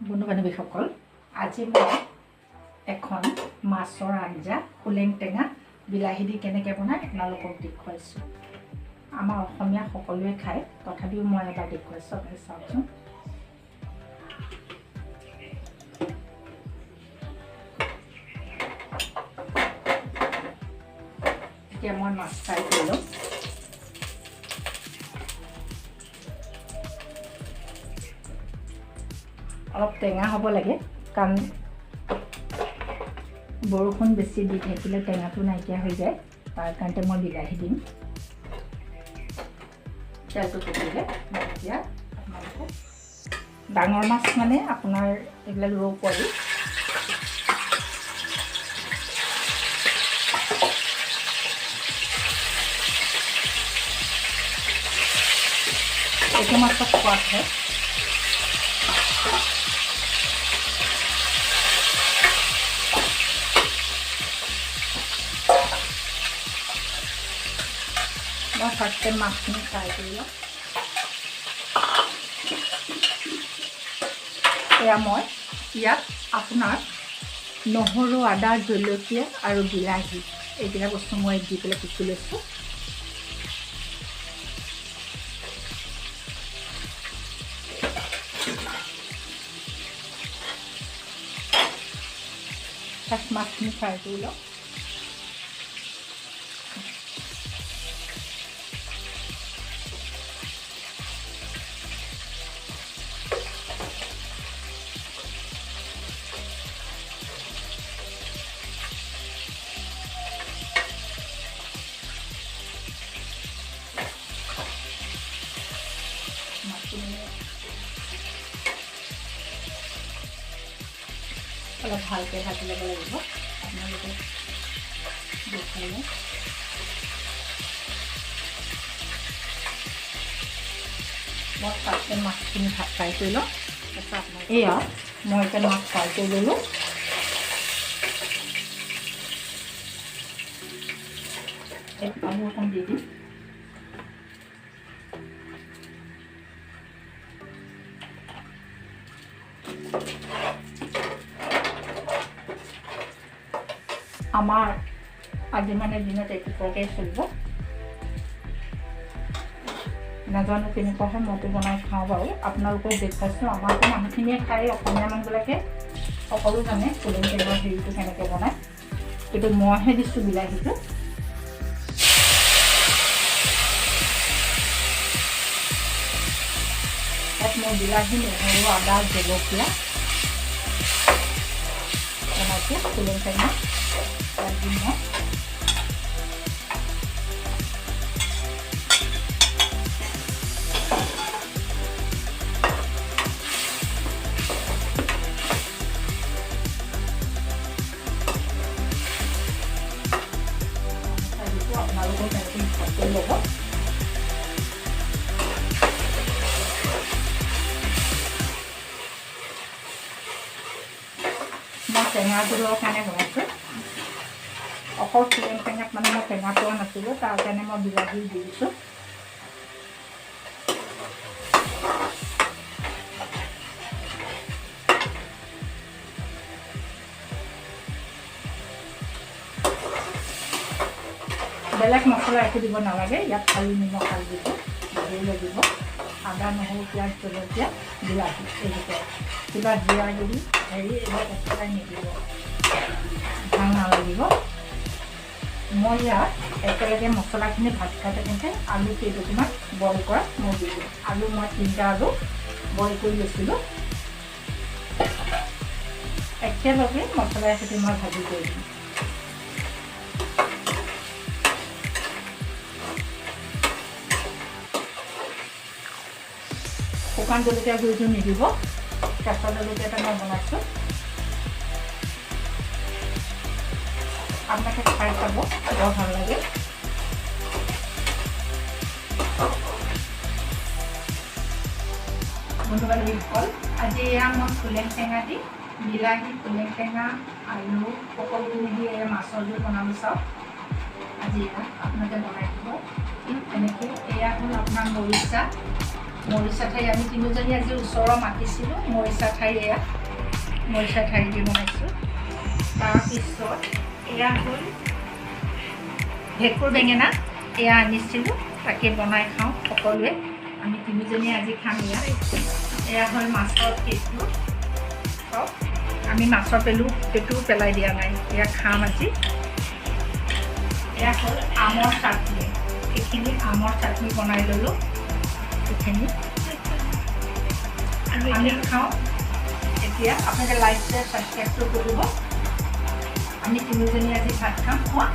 বন্ধু বান্ধৱীসকল, আজি মই এখন মাছৰ আঞ্জা পুলেং টেঙা বিলাহী দি কেনেকৈ বনাই আপোনালোকক দেখুৱাইছোঁ। আমাৰ অসমীয়া সকলোৱে খায়, তথাপিও মই এবাৰ দেখুৱাইছোঁ, আপুনি চাওকচোন। এতিয়া মই মাছ ফ্ৰাই কৰি ল'ম। অলপ টেঙা হ'ব লাগে, কাৰণ বৰষুণ বেছি দি থাকিলে টেঙাটো নাইকিয়া হৈ যায়, তাৰ কাৰণতে মই বিলাহী দিম। তেলটো ফুটিলে মই এতিয়া আপোনালোকক ডাঙৰ মাছ মানে আপোনাৰ এইবিলাক ৰৌ পোৱালি, এইটো মাছৰ সোৱাদ হয়। মই ফাৰ্ষ্টে মাছখিনি ফ্ৰাই কৰি লওঁ। এয়া মই ইয়াত আপোনাৰ নহৰু, আদা, জলকীয়া আৰু বিলাহী এইকেইটা বস্তু মই দি পেলাই পিচি লৈছোঁ। ফাৰ্ষ্ট মাছখিনি ফ্ৰাই কৰি লওঁ। অলপ ভালকৈ ভাজি ল'ব লাগিব, আপোনালোকে দেখালে। মই ফাৰ্ষ্টে মাছখিনি ফ্ৰাই কৰি লওঁ। এয়া মই এতিয়া মাছ ফ্ৰাই কৰি ল'লোঁ। আলু অকণ দি দিম। আমাৰ আজি মানে দিনত এইটো তৰকাৰী চলিব। নাজানো কেনেকুৱাহে, মইতো বনাই খাওঁ বাৰু, আপোনালোকক দেখুৱাইছোঁ। আমাৰতো মানুহখিনিয়ে খায়, অসমীয়া মানুহবিলাকে সকলো জানে পুলেং টেঙাৰ হেৰিটো কেনেকৈ বনায়, কিন্তু মইহে দিছোঁ বিলাহীটো। তাত মই বিলাহী, নহৰু, আদা, জলকীয়া বনাইছোঁ পুলেং টেঙা। তাত দিম মই আপোনালোকৰ তেনেকৈ মিক্স কৰি ল'ব। মই টেঙা জোলৰ কাৰণে বনাইছোঁ। অকল পুলেং টেঙাত মানে মই টেঙা পোৱা নাছিলোঁ, তাৰ কাৰণে মই বিলাহী দি দিছোঁ। বেলেগ মছলা একো দিব নালাগে, ইয়াত খালি নিমখ আৰু দিব, ভালেই লাগিব। আদা, নহৰু, পিঁয়াজ, জলকীয়া, বিলাহী এইকেইটা, কিবা জিৰা গুড়ি এইবিলাক একেবাৰে নিদিব, ভাল নালাগিব। মই ইয়াত একেলগে মছলাখিনি ভাত খাই থাকোঁতে আলু কেইটুকুৰমান বইল কৰা মই দি দিওঁ। আলু মই 3টা আলু বইল কৰি লৈছিলোঁ, একেলগে মছলাৰ সৈতে মই ভাজি কৰি দিম। শুকান জলকীয়া গুড়িটো নিদিব, কেঁচা জলকীয়াটা মই বনাইছোঁ। আপোনালোকে খাই চাব, বৰ ভাল লাগে। বন্ধু বান্ধৱীসকল, আজি এয়া মই পুলেং টেঙা দি বিলাহী, পুলেং টেঙা, আলু সকলোখিনি দি এয়া মাছৰ জোল বনালোঁ। চাওক, আজি এয়া আপোনালোকে বনাই দিব এনেকৈ। এয়া হ'ল আপোনাৰ মৰিচা, মৰিচা ঠাৰি আমি তিনিজনী আজি ওচৰৰ মাতিছিলোঁ মৰিচা ঠাৰি এয়া মৰিচা ঠাৰি দি বনাইছোঁ তাৰপিছত এয়া হ'ল ভেঁকুৰ বেঙেনা এয়া আনিছিলোঁ তাকে বনাই খাওঁ সকলোৱে আমি তিনিজনী আজি খাম এয়া হ'ল মাছৰ পেটু চাওক আমি মাছৰ পেটু পেলাই দিয়া নাই এয়া খাম আজি এয়া হ'ল আমৰ চাটনি এইখিনি আমৰ চাটনি বনাই ল'লোঁ এইখিনি আমি খাওঁ এতিয়া আপোনালোকে লাইক শ্বেয়াৰ ছাবস্ক্ৰাইবটো কৰিব আমি তিনিজনী আজি ভাত খাম খোৱা